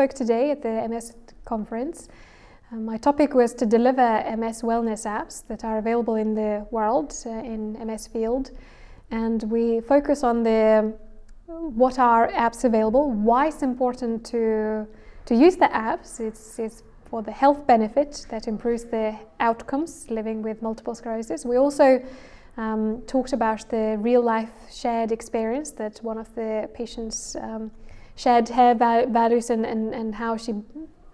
spoke today at the MS conference. My topic was to deliver MS wellness apps that are available in the world in MS field, and we focus on what are apps available, why it's important to use the apps. It's for the health benefit that improves the outcomes living with multiple sclerosis. We also talked about the real-life shared experience that one of the patients shared her values and how she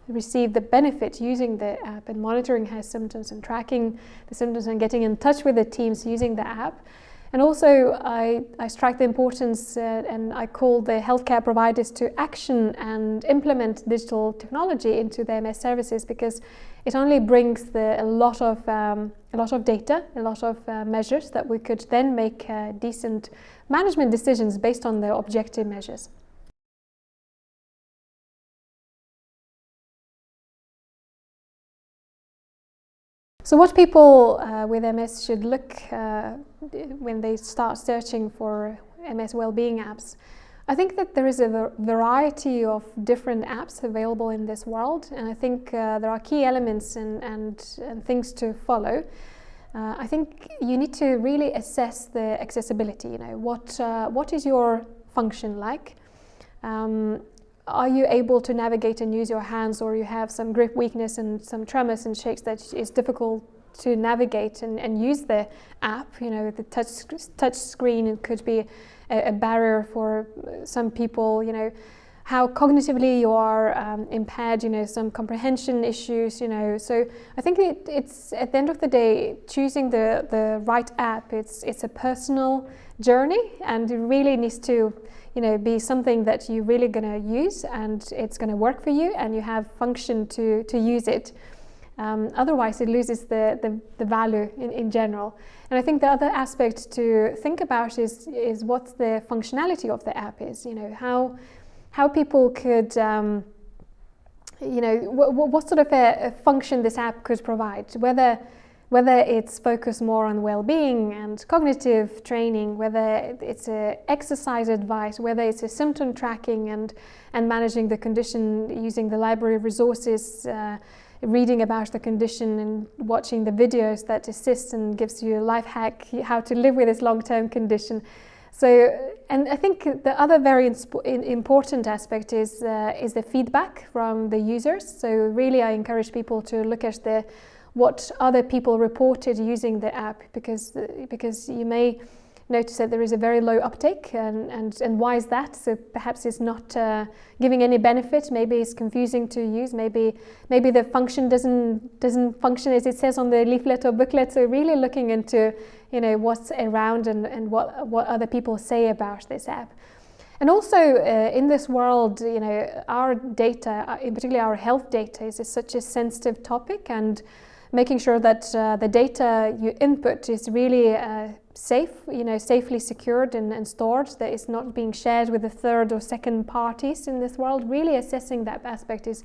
received the benefit using the app and monitoring her symptoms and tracking the symptoms and getting in touch with the teams using the app. And also I strike the importance and I call the healthcare providers to action and implement digital technology into their MS services, because it only brings a lot of data, a lot of measures that we could then make decent management decisions based on the objective measures. So what people with MS should look when they start searching for MS wellbeing apps, I think that there is a variety of different apps available in this world, and I think there are key elements and things to follow. I think you need to really assess the accessibility. You know, what is your function like? Are you able to navigate and use your hands, or you have some grip weakness and some tremors and shakes that is difficult to navigate and use the app? You know, the touch screen, it could be a barrier for some people. You know, how cognitively you are impaired, you know, some comprehension issues, you know. So I think it's at the end of the day, choosing the right app, it's a personal journey, and it really needs to, you know, be something that you're really going to use and it's going to work for you and you have function to use it. Otherwise it loses the value in general. And I think the other aspect to think about is what the functionality of the app is. You know, how people could, you know, what sort of a function this app could provide, whether it's focused more on well-being and cognitive training, whether it's a exercise advice, whether it's a symptom tracking and managing the condition using the library of resources, reading about the condition and watching the videos that assist and gives you a life hack how to live with this long-term condition. So, and I think the other very important aspect is the feedback from the users. So really I encourage people to look at what other people reported using the app, because you may notice that there is a very low uptake, and why is that? So perhaps it's not giving any benefit, maybe it's confusing to use, maybe the function doesn't function as it says on the leaflet or booklet. So really looking into, you know, what's around and what other people say about this app. And also in this world, you know, our data, in particular our health data, is such a sensitive topic, and making sure that the data you input is really safe, you know, safely secured and stored, that it's not being shared with the third or second parties in this world. Really assessing that aspect is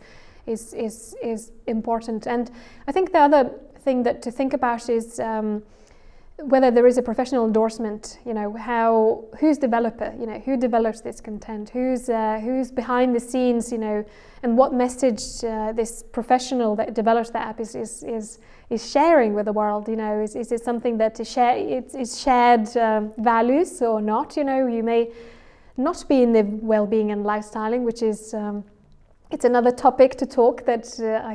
important. And I think the other thing to think about is whether there is a professional endorsement. You know, who's developer, you know, who develops this content, who's behind the scenes, you know, and what message this professional that develops the app is sharing with the world. You know, is it something that is shared values or not? You know, you may not be in the well-being and lifestyling, which is it's another topic to talk that I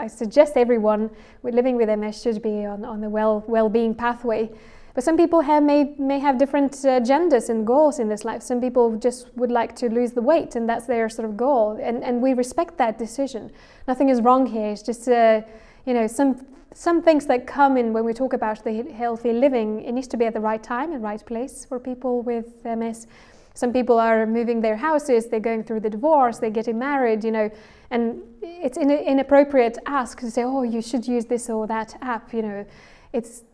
suggest everyone living with MS should be on the well-being pathway. But some people may have different agendas and goals in this life. Some people just would like to lose the weight, and that's their sort of goal. And we respect that decision. Nothing is wrong here. It's just you know, some things that come in when we talk about the healthy living. It needs to be at the right time and right place for people with MS. Some people are moving their houses, they're going through the divorce, they're getting married, you know, and it's inappropriate to ask to say, oh, you should use this or that app, you know. It's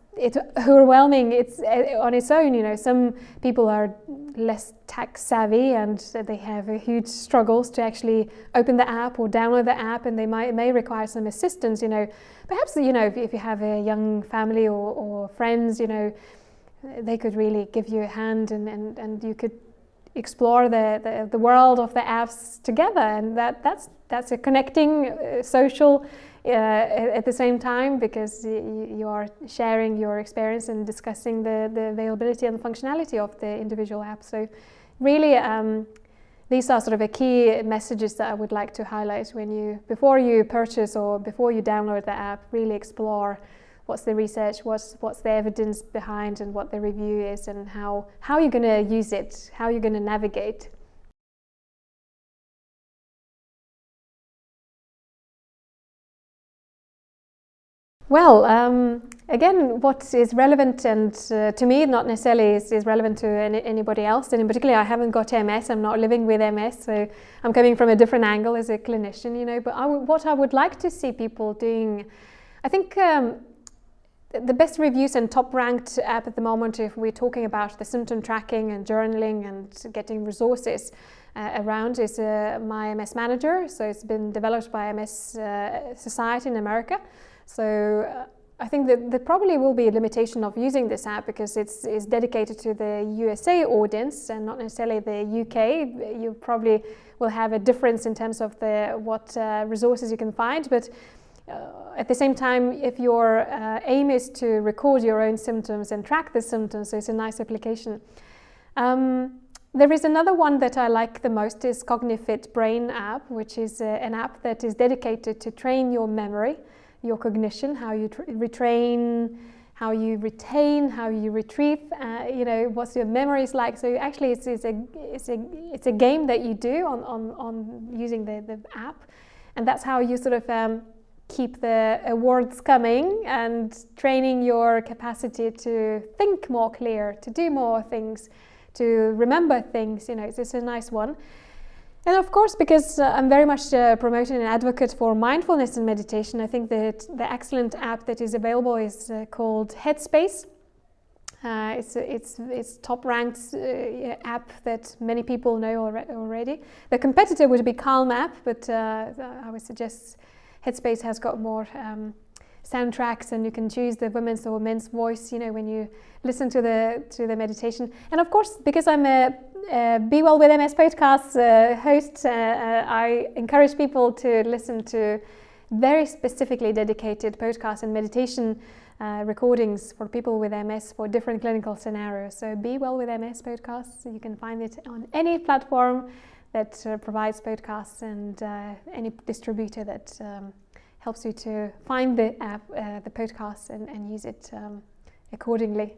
overwhelming, it's on its own, you know. Some people are less tech savvy and they have huge struggles to actually open the app or download the app, and they may require some assistance, you know. Perhaps, you know, if you have a young family or friends, you know, they could really give you a hand, and you could explore the world of the apps together, and that's a connecting social at the same time, because you are sharing your experience and discussing the availability and the functionality of the individual app. So really these are sort of the key messages that I would like to highlight before you purchase or before you download the app. Really explore what's the research, what's the evidence behind, and what the review is, and how you're going to use it, how you're going to navigate. Well, again, what is relevant, and to me not necessarily is relevant to anybody else, and in particular I haven't got MS, I'm not living with MS, so I'm coming from a different angle as a clinician, you know, but what I would like to see people doing, I think the best reviews and top ranked app at the moment, if we're talking about the symptom tracking and journaling and getting resources around, is My MS Manager. So it's been developed by MS Society in America. So I think that there probably will be a limitation of using this app because it's dedicated to the USA audience and not necessarily the UK. You probably will have a difference in terms of what resources you can find, but at the same time, if your aim is to record your own symptoms and track the symptoms, so it's a nice application. There is another one that I like the most, is Cognifit Brain app, which is an app that is dedicated to train your memory, your cognition, how you retrain, how you retain, how you retrieve, you know, what's your memories like. So actually it's a game that you do on using the app, and that's how you sort of keep the awards coming and training your capacity to think more clear, to do more things, to remember things, you know. It's a nice one. And of course, because I'm very much promoting and advocate for mindfulness and meditation, I think that the excellent app that is available is called Headspace. It's top-ranked app that many people know already. The competitor would be Calm app, but I would suggest Headspace has got more soundtracks, and you can choose the women's or men's voice, you know, when you listen to the meditation. And of course, because I'm a Be Well with MS podcast host, I encourage people to listen to very specifically dedicated podcasts and meditation recordings for people with MS for different clinical scenarios. So Be Well with MS podcasts, you can find it on any platform that provides podcasts, and any distributor that helps you to find the app, the podcasts, and use it accordingly.